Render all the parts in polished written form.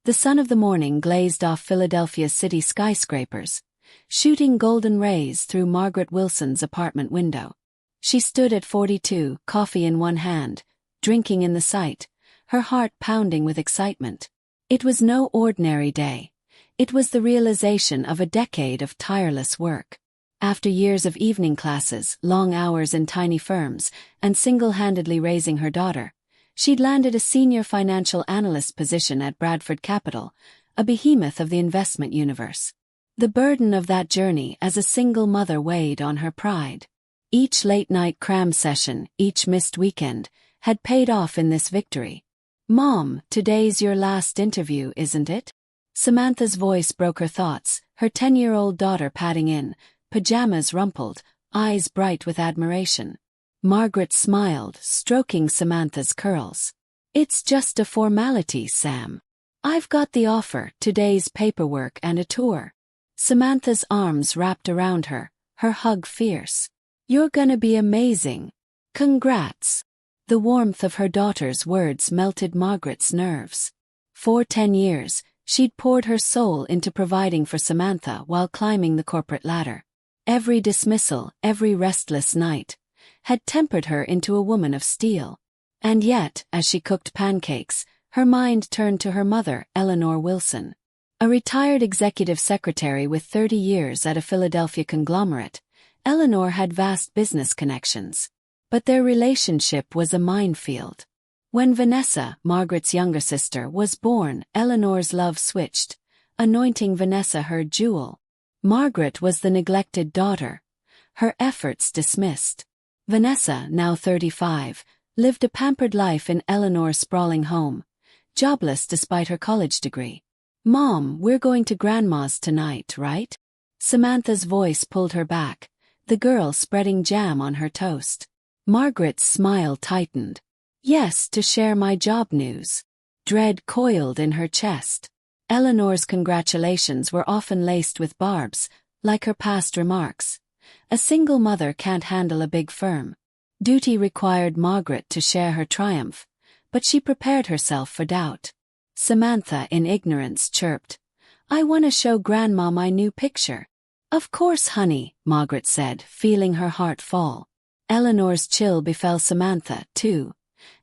The sun of the morning glazed off Philadelphia's city skyscrapers, shooting golden rays through Margaret Wilson's apartment window. She stood at 42, coffee in one hand, drinking in the sight, her heart pounding with excitement. It was no ordinary day. It was the realization of a decade of tireless work. After years of evening classes, long hours in tiny firms, and single-handedly raising her daughter, she'd landed a senior financial analyst position at Bradford Capital, a behemoth of the investment universe. The burden of that journey as a single mother weighed on her pride. Each late-night cram session, each missed weekend, had paid off in this victory. "Mom, today's your last interview, isn't it?" Samantha's voice broke her thoughts, her 10-year-old daughter padding in, pajamas rumpled, eyes bright with admiration. Margaret smiled, stroking Samantha's curls. "It's just a formality, Sam. I've got the offer, today's paperwork and a tour." Samantha's arms wrapped around her, her hug fierce. "You're gonna be amazing. Congrats." The warmth of her daughter's words melted Margaret's nerves. For 10 years, she'd poured her soul into providing for Samantha while climbing the corporate ladder. Every dismissal, every restless night, had tempered her into a woman of steel. And yet, as she cooked pancakes, her mind turned to her mother, Eleanor Wilson. A retired executive secretary with 30 years at a Philadelphia conglomerate, Eleanor had vast business connections. But their relationship was a minefield. When Vanessa, Margaret's younger sister, was born, Eleanor's love switched, anointing Vanessa her jewel. Margaret was the neglected daughter, her efforts dismissed. Vanessa, now 35, lived a pampered life in Eleanor's sprawling home, jobless despite her college degree. "Mom, we're going to Grandma's tonight, right?" Samantha's voice pulled her back, the girl spreading jam on her toast. Margaret's smile tightened. "Yes, to share my job news." Dread coiled in her chest. Eleanor's congratulations were often laced with barbs, like her past remarks. A single mother can't handle a big firm. Duty required Margaret to share her triumph, but she prepared herself for doubt. Samantha, in ignorance, chirped, "I want to show Grandma my new picture." "Of course, honey," Margaret said, feeling her heart fall. Eleanor's chill befell Samantha, too,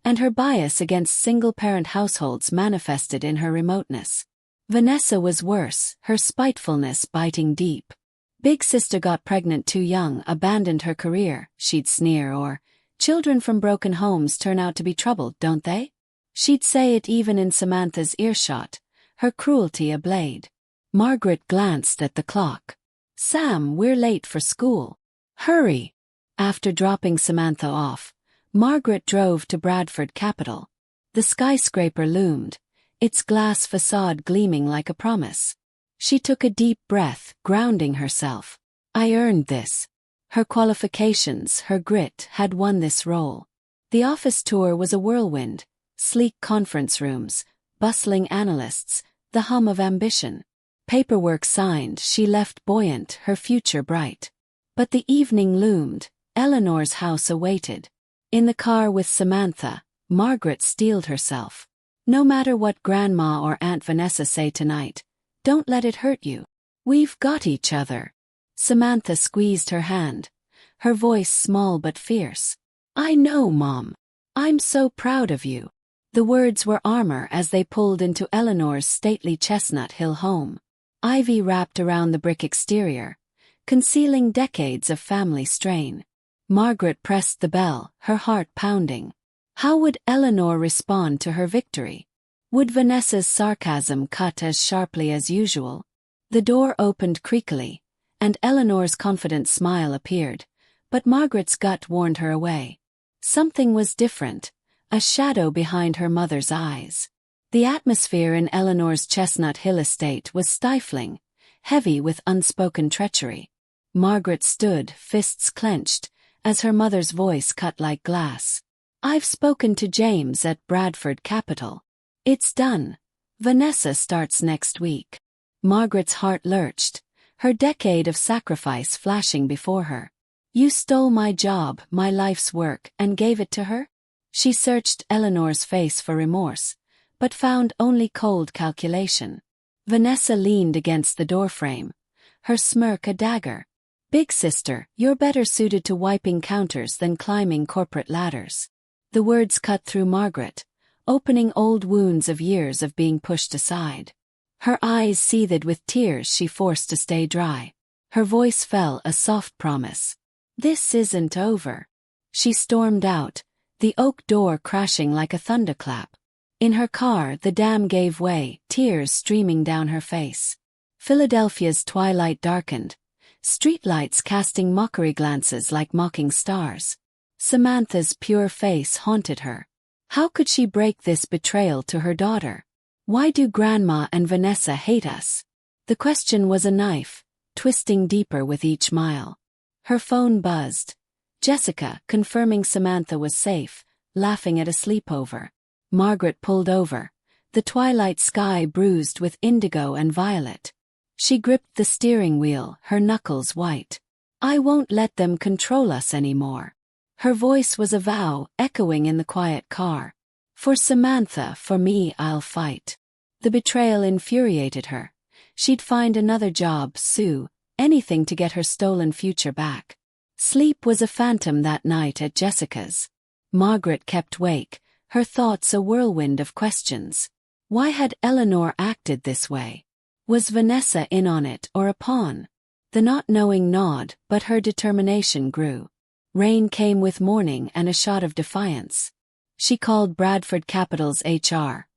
and her bias against single-parent households manifested in her remoteness. Vanessa was worse, her spitefulness biting deep. "Big sister got pregnant too young, abandoned her career," she'd sneer, or, "Children from broken homes turn out to be troubled, don't they?" She'd say it even in Samantha's earshot, her cruelty a blade. Margaret glanced at the clock. "Sam, we're late for school. Hurry." After dropping Samantha off, Margaret drove to Bradford Capital. The skyscraper loomed, its glass facade gleaming like a promise. She took a deep breath, grounding herself. "I earned this." Her qualifications, her grit, had won this role. The office tour was a whirlwind, sleek conference rooms, bustling analysts, the hum of ambition. Paperwork signed, she left buoyant, her future bright. But the evening loomed. Eleanor's house awaited. In the car with Samantha, Margaret steeled herself. "No matter what Grandma or Aunt Vanessa say tonight, don't let it hurt you. We've got each other." Samantha squeezed her hand, her voice small but fierce. "I know, Mom. I'm so proud of you." The words were armor as they pulled into Eleanor's stately Chestnut Hill home. Ivy wrapped around the brick exterior, concealing decades of family strain. Margaret pressed the bell, her heart pounding. How would Eleanor respond to her victory? Would Vanessa's sarcasm cut as sharply as usual? The door opened creakily, and Eleanor's confident smile appeared, but Margaret's gut warned her away. Something was different, a shadow behind her mother's eyes. The atmosphere in Eleanor's Chestnut Hill estate was stifling, heavy with unspoken treachery. Margaret stood, fists clenched, as her mother's voice cut like glass. "I've spoken to James at Bradford Capital. It's done. Vanessa starts next week." Margaret's heart lurched, her decade of sacrifice flashing before her. "You stole my job, my life's work, and gave it to her?" She searched Eleanor's face for remorse, but found only cold calculation. Vanessa leaned against the doorframe, her smirk a dagger. "Big sister, you're better suited to wiping counters than climbing corporate ladders." The words cut through Margaret, opening old wounds of years of being pushed aside. Her eyes seethed with tears she forced to stay dry. Her voice fell a soft promise. "This isn't over." She stormed out, the oak door crashing like a thunderclap. In her car, the dam gave way, tears streaming down her face. Philadelphia's twilight darkened, streetlights casting mockery glances like mocking stars. Samantha's pure face haunted her. How could she break this betrayal to her daughter? Why do Grandma and Vanessa hate us? The question was a knife, twisting deeper with each mile. Her phone buzzed. Jessica, confirming Samantha was safe, laughing at a sleepover. Margaret pulled over, the twilight sky bruised with indigo and violet. She gripped the steering wheel, her knuckles white. "I won't let them control us anymore." Her voice was a vow, echoing in the quiet car. "For Samantha, for me, I'll fight." The betrayal infuriated her. She'd find another job, sue, anything to get her stolen future back. Sleep was a phantom that night at Jessica's. Margaret kept wake, her thoughts a whirlwind of questions. Why had Eleanor acted this way? Was Vanessa in on it or a pawn? The not knowing gnawed, but her determination grew. Rain came with morning and a shot of defiance. She called Bradford Capital's HR.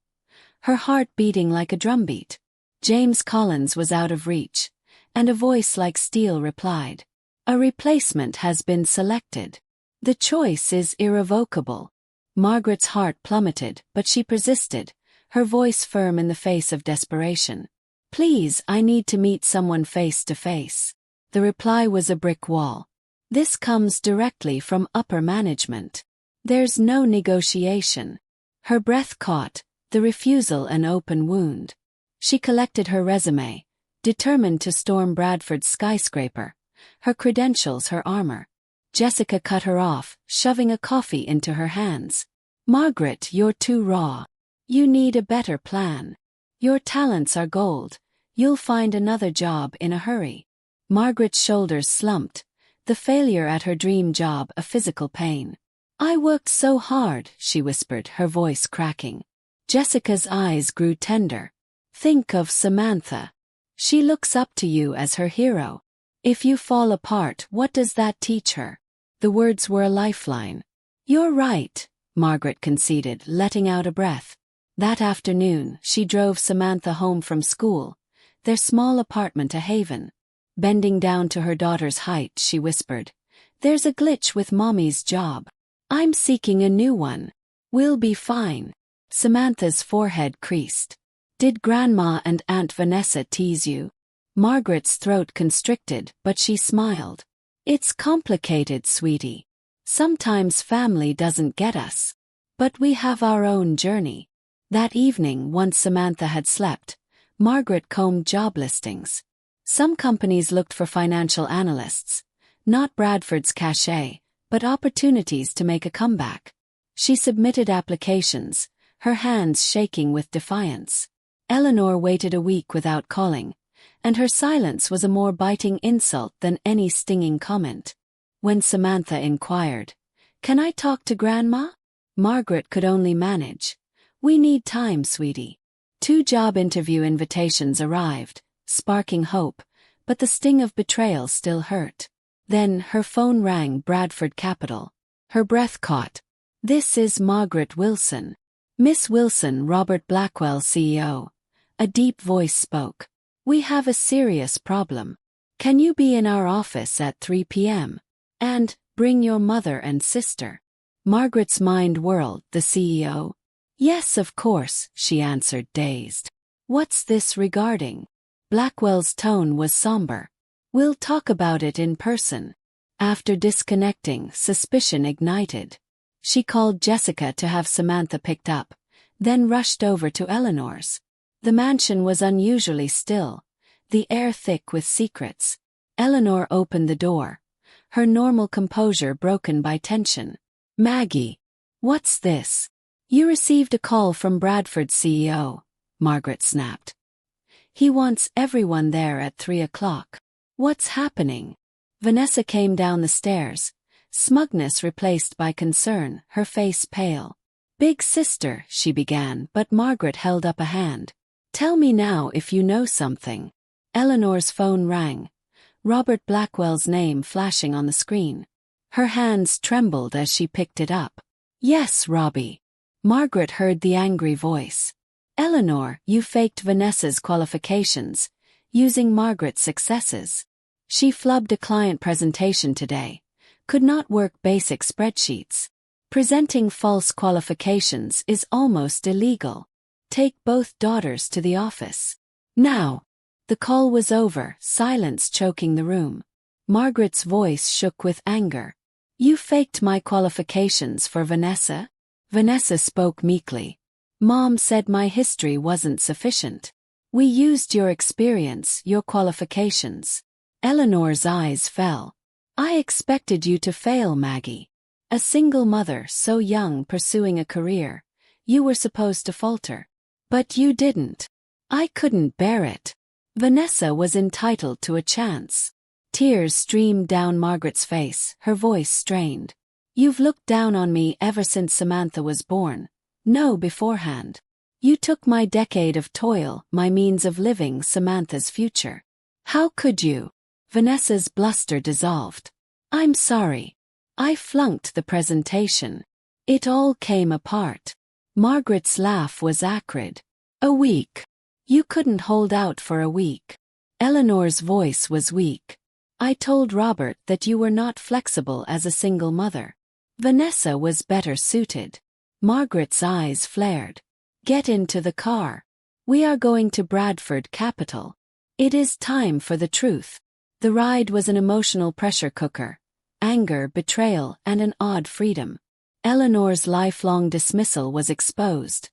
Her heart beating like a drumbeat. James Collins was out of reach, and a voice like steel replied, "A replacement has been selected. The choice is irrevocable." Margaret's heart plummeted, but she persisted, her voice firm in the face of desperation. "Please, I need to meet someone face to face." The reply was a brick wall. "This comes directly from upper management. There's no negotiation." Her breath caught, the refusal an open wound. She collected her resume, determined to storm Bradford's skyscraper, her credentials her armor. Jessica cut her off, shoving a coffee into her hands. "Margaret, you're too raw. You need a better plan. Your talents are gold. You'll find another job in a hurry." Margaret's shoulders slumped, the failure at her dream job a physical pain. "I worked so hard," she whispered, her voice cracking. Jessica's eyes grew tender. "Think of Samantha. She looks up to you as her hero. If you fall apart, what does that teach her?" The words were a lifeline. "You're right," Margaret conceded, letting out a breath. That afternoon, she drove Samantha home from school, their small apartment a haven. Bending down to her daughter's height, she whispered, "There's a glitch with Mommy's job. I'm seeking a new one. We'll be fine." Samantha's forehead creased. "Did Grandma and Aunt Vanessa tease you?" Margaret's throat constricted, but she smiled. "It's complicated, sweetie. Sometimes family doesn't get us. But we have our own journey." That evening, once Samantha had slept, Margaret combed job listings. Some companies looked for financial analysts, not Bradford's cachet, but opportunities to make a comeback. She submitted applications, her hands shaking with defiance. Eleanor waited a week without calling, and her silence was a more biting insult than any stinging comment. When Samantha inquired, "Can I talk to Grandma?" Margaret could only manage. "We need time, sweetie." 2 job interview invitations arrived, sparking hope, but the sting of betrayal still hurt. Then her phone rang. Bradford Capital. Her breath caught. "This is Margaret Wilson." "Miss Wilson," Robert Blackwell, CEO. A deep voice spoke. "We have a serious problem. Can you be in our office at 3 p.m.? And bring your mother and sister." Margaret's mind whirled. The CEO? "Yes, of course," she answered, dazed. "What's this regarding?" Blackwell's tone was somber. "We'll talk about it in person." After disconnecting, suspicion ignited. She called Jessica to have Samantha picked up, then rushed over to Eleanor's. The mansion was unusually still, the air thick with secrets. Eleanor opened the door, her normal composure broken by tension. "Maggie, what's this?" You received a call from Bradford's CEO, Margaret snapped. He wants everyone there at 3 o'clock. What's happening? Vanessa came down the stairs, smugness replaced by concern, her face pale. Big sister, she began, but Margaret held up a hand. Tell me now if you know something. Eleanor's phone rang, Robert Blackwell's name flashing on the screen. Her hands trembled as she picked it up. Yes, Robbie. Margaret heard the angry voice. Eleanor, you faked Vanessa's qualifications, using Margaret's successes. She flubbed a client presentation today, could not work basic spreadsheets. Presenting false qualifications is almost illegal. Take both daughters to the office. Now. The call was over, silence choking the room. Margaret's voice shook with anger. You faked my qualifications for Vanessa? Vanessa spoke meekly. Mom said my history wasn't sufficient. We used your experience, your qualifications. Eleanor's eyes fell. I expected you to fail, Maggie. A single mother so young pursuing a career. You were supposed to falter. But you didn't. I couldn't bear it. Vanessa was entitled to a chance. Tears streamed down Margaret's face, her voice strained. You've looked down on me ever since Samantha was born. No, beforehand. You took my decade of toil, my means of living, Samantha's future. How could you? Vanessa's bluster dissolved. I'm sorry. I flunked the presentation. It all came apart. Margaret's laugh was acrid. A week. You couldn't hold out for a week. Eleanor's voice was weak. I told Robert that you were not flexible as a single mother. Vanessa was better suited. Margaret's eyes flared. Get into the car. We are going to Bradford Capital. It is time for the truth. The ride was an emotional pressure cooker. Anger, betrayal, and an odd freedom. Eleanor's lifelong dismissal was exposed.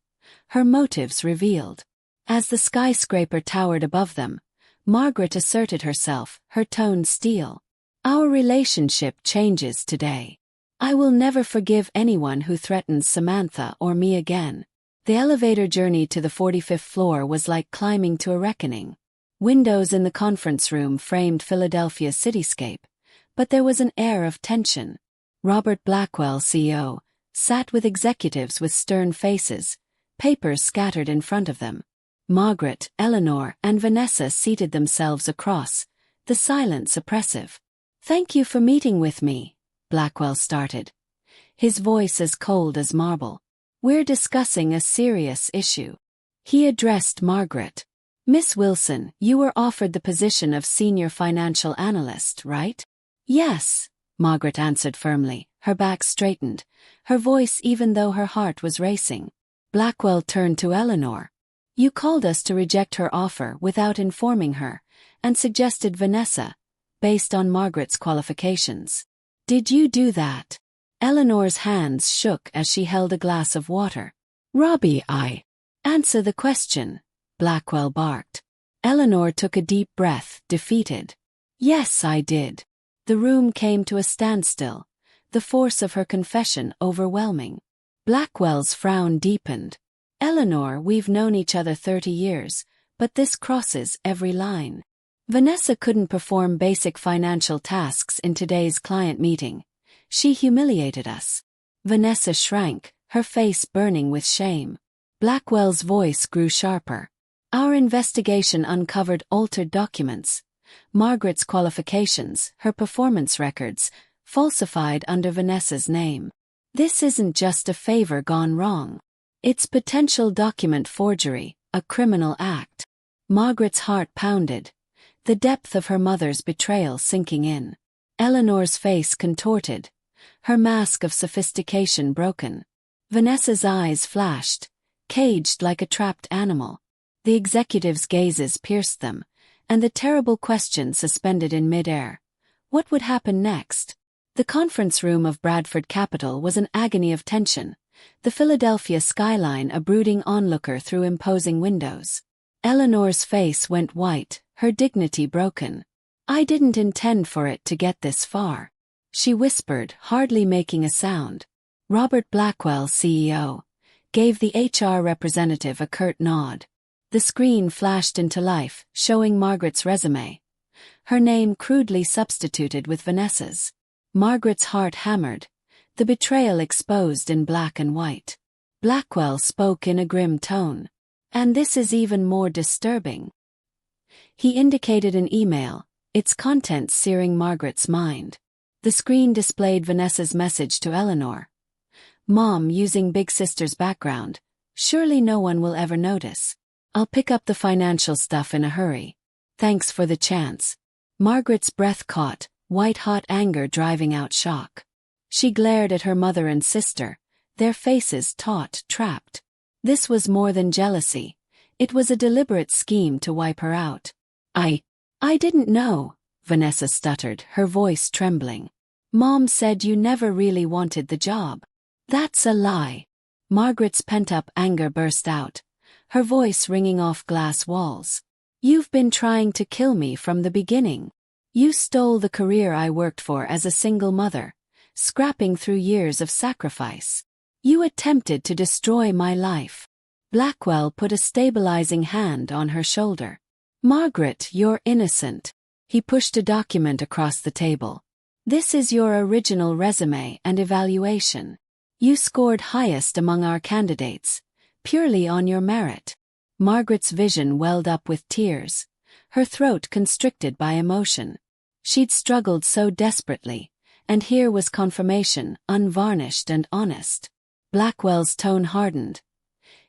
Her motives revealed. As the skyscraper towered above them, Margaret asserted herself, her tone steel. Our relationship changes today. I will never forgive anyone who threatens Samantha or me again. The elevator journey to the 45th floor was like climbing to a reckoning. Windows in the conference room framed Philadelphia's cityscape, but there was an air of tension. Robert Blackwell, CEO, sat with executives with stern faces, papers scattered in front of them. Margaret, Eleanor, and Vanessa seated themselves across, the silence oppressive. Thank you for meeting with me, Blackwell started, his voice as cold as marble. We're discussing a serious issue. He addressed Margaret. Miss Wilson, you were offered the position of senior financial analyst, right? Yes, Margaret answered firmly, her back straightened, her voice even though her heart was racing. Blackwell turned to Eleanor. You called us to reject her offer without informing her, and suggested Vanessa, based on Margaret's qualifications. Did you do that? Eleanor's hands shook as she held a glass of water. Robbie, Answer the question, Blackwell barked. Eleanor took a deep breath, defeated. Yes, I did. The room came to a standstill, the force of her confession overwhelming. Blackwell's frown deepened. Eleanor, we've known each other 30 years, but this crosses every line. Vanessa couldn't perform basic financial tasks in today's client meeting. She humiliated us. Vanessa shrank, her face burning with shame. Blackwell's voice grew sharper. Our investigation uncovered altered documents. Margaret's qualifications, her performance records, falsified under Vanessa's name. This isn't just a favor gone wrong. It's potential document forgery, a criminal act. Margaret's heart pounded, the depth of her mother's betrayal sinking in. Eleanor's face contorted, her mask of sophistication broken. Vanessa's eyes flashed, caged like a trapped animal. The executives' gazes pierced them, and the terrible question suspended in midair. What would happen next? The conference room of Bradford Capital was an agony of tension, the Philadelphia skyline a brooding onlooker through imposing windows. Eleanor's face went white, her dignity broken. I didn't intend for it to get this far. She whispered, hardly making a sound. Robert Blackwell, CEO, gave the HR representative a curt nod. The screen flashed into life, showing Margaret's resume. Her name crudely substituted with Vanessa's. Margaret's heart hammered, the betrayal exposed in black and white. Blackwell spoke in a grim tone. And this is even more disturbing. He indicated an email, its contents searing Margaret's mind. The screen displayed Vanessa's message to Eleanor. Mom, using Big Sister's background. Surely no one will ever notice. I'll pick up the financial stuff in a hurry. Thanks for the chance. Margaret's breath caught, white-hot anger driving out shock. She glared at her mother and sister, their faces taut, trapped. This was more than jealousy. It was a deliberate scheme to wipe her out. I didn't know, Vanessa stuttered, her voice trembling. Mom said you never really wanted the job. That's a lie. Margaret's pent-up anger burst out, her voice ringing off glass walls. You've been trying to kill me from the beginning. You stole the career I worked for as a single mother, scrapping through years of sacrifice. You attempted to destroy my life. Blackwell put a stabilizing hand on her shoulder. Margaret, you're innocent. He pushed a document across the table. This is your original resume and evaluation. You scored highest among our candidates, purely on your merit. Margaret's vision welled up with tears, her throat constricted by emotion. She'd struggled so desperately, and here was confirmation, unvarnished and honest. Blackwell's tone hardened.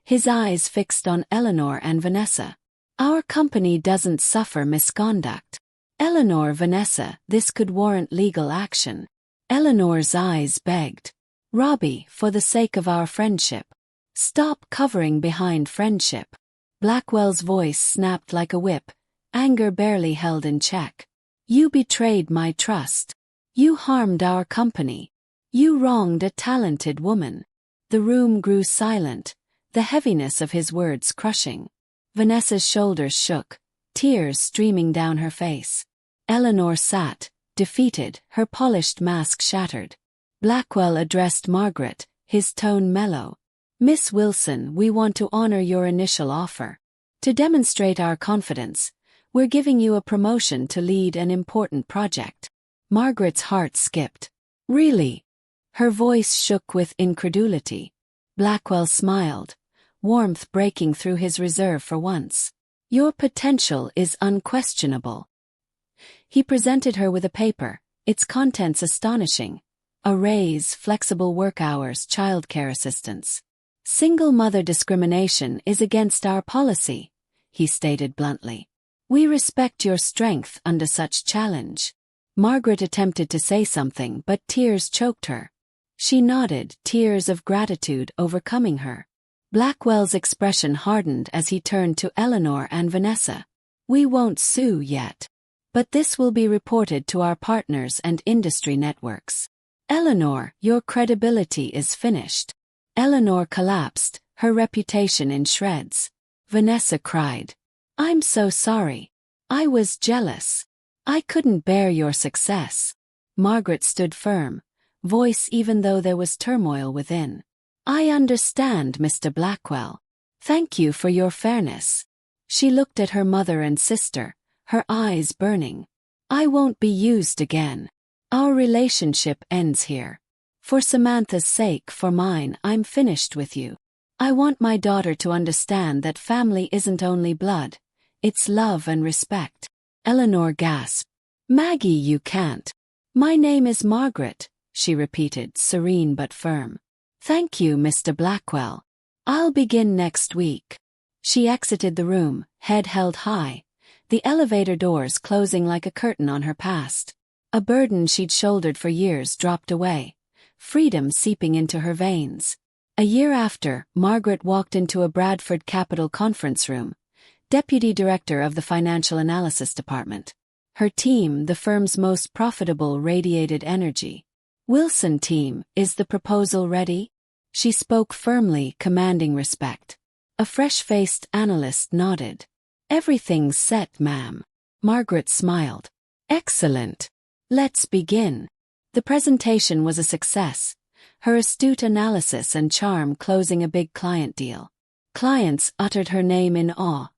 His eyes fixed on Eleanor and Vanessa. Our company doesn't suffer misconduct. Eleanor, Vanessa, this could warrant legal action. Eleanor's eyes begged. Robbie, for the sake of our friendship. Stop covering behind friendship. Blackwell's voice snapped like a whip, anger barely held in check. You betrayed my trust. You harmed our company. You wronged a talented woman. The room grew silent, the heaviness of his words crushing. Vanessa's shoulders shook, tears streaming down her face. Eleanor sat, defeated, her polished mask shattered. Blackwell addressed Margaret, his tone mellow. Miss Wilson, we want to honor your initial offer. To demonstrate our confidence, we're giving you a promotion to lead an important project. Margaret's heart skipped. Really? Her voice shook with incredulity. Blackwell smiled, warmth breaking through his reserve for once. Your potential is unquestionable. He presented her with a paper, its contents astonishing. A raise, flexible work hours, childcare assistance. Single mother discrimination is against our policy, he stated bluntly. We respect your strength under such challenge. Margaret attempted to say something, but tears choked her. She nodded, tears of gratitude overcoming her. Blackwell's expression hardened as he turned to Eleanor and Vanessa. We won't sue yet. But this will be reported to our partners and industry networks. Eleanor, your credibility is finished. Eleanor collapsed, her reputation in shreds. Vanessa cried. I'm so sorry. I was jealous. I couldn't bear your success. Margaret stood firm, voice even though there was turmoil within. I understand, Mr. Blackwell. Thank you for your fairness. She looked at her mother and sister, her eyes burning. I won't be used again. Our relationship ends here. For Samantha's sake, for mine, I'm finished with you. I want my daughter to understand that family isn't only blood, it's love and respect. Eleanor gasped. Maggie, you can't. My name is Margaret, she repeated, serene but firm. Thank you, Mr. Blackwell. I'll begin next week. She exited the room, head held high, the elevator doors closing like a curtain on her past. A burden she'd shouldered for years dropped away, freedom seeping into her veins. A year after, Margaret walked into a Bradford Capital conference room, deputy director of the Financial Analysis Department. Her team, the firm's most profitable, radiated energy. Wilson team, is the proposal ready? She spoke firmly, commanding respect. A fresh-faced analyst nodded. Everything's set, ma'am. Margaret smiled. Excellent. Let's begin. The presentation was a success, her astute analysis and charm closing a big client deal. Clients uttered her name in awe,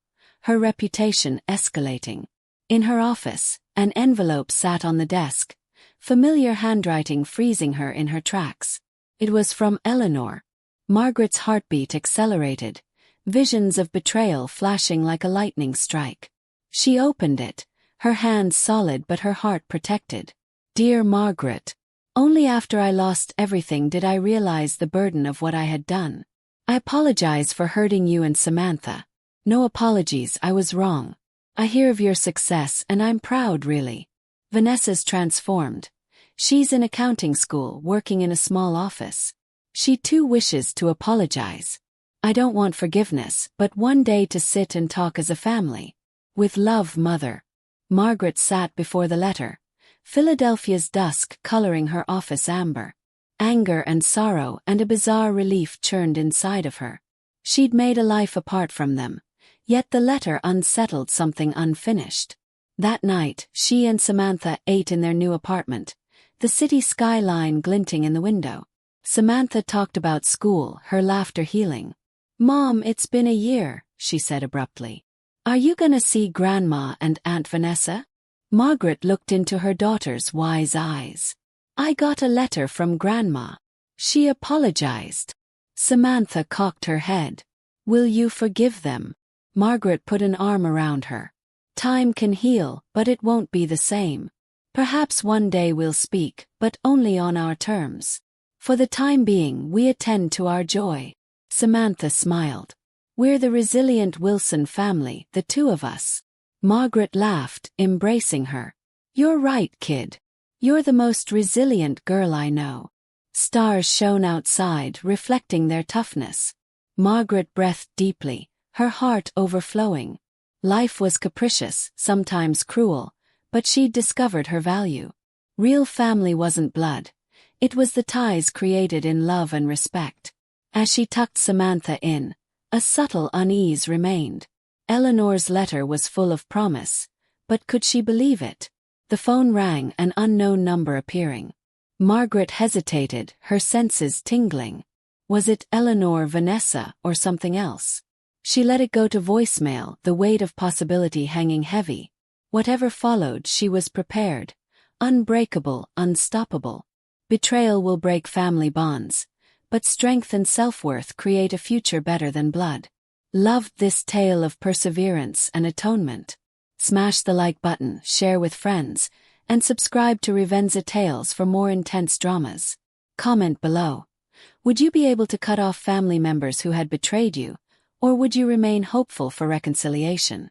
her reputation escalating. In her office, an envelope sat on the desk, familiar handwriting freezing her in her tracks. It was from Eleanor. Margaret's heartbeat accelerated, visions of betrayal flashing like a lightning strike. She opened it, her hands solid but her heart protected. Dear Margaret, only after I lost everything did I realize the burden of what I had done. I apologize for hurting you and Samantha. No apologies, I was wrong. I hear of your success and I'm proud, really. Vanessa's transformed. She's in accounting school, working in a small office. She too wishes to apologize. I don't want forgiveness, but one day to sit and talk as a family. With love, Mother. Margaret sat before the letter, Philadelphia's dusk coloring her office amber. Anger and sorrow and a bizarre relief churned inside of her. She'd made a life apart from them, yet the letter unsettled something unfinished. That night, she and Samantha ate in their new apartment, the city skyline glinting in the window. Samantha talked about school, her laughter healing. Mom, it's been a year, she said abruptly. Are you gonna see Grandma and Aunt Vanessa? Margaret looked into her daughter's wise eyes. I got a letter from Grandma. She apologized. Samantha cocked her head. Will you forgive them? Margaret put an arm around her. Time can heal, but it won't be the same. Perhaps one day we'll speak, but only on our terms. For the time being, we attend to our joy. Samantha smiled. We're the resilient Wilson family, the two of us. Margaret laughed, embracing her. You're right, kid. You're the most resilient girl I know. Stars shone outside, reflecting their toughness. Margaret breathed deeply, her heart overflowing. Life was capricious, sometimes cruel, but she'd discovered her value. Real family wasn't blood. It was the ties created in love and respect. As she tucked Samantha in, a subtle unease remained. Eleanor's letter was full of promise, but could she believe it? The phone rang, an unknown number appearing. Margaret hesitated, her senses tingling. Was it Eleanor, Vanessa, or something else? She let it go to voicemail, the weight of possibility hanging heavy. Whatever followed, she was prepared. Unbreakable, unstoppable. Betrayal will break family bonds, but strength and self-worth create a future better than blood. Loved this tale of perseverance and atonement? Smash the like button, share with friends, and subscribe to Revenza Tales for more intense dramas. Comment below. Would you be able to cut off family members who had betrayed you, or would you remain hopeful for reconciliation?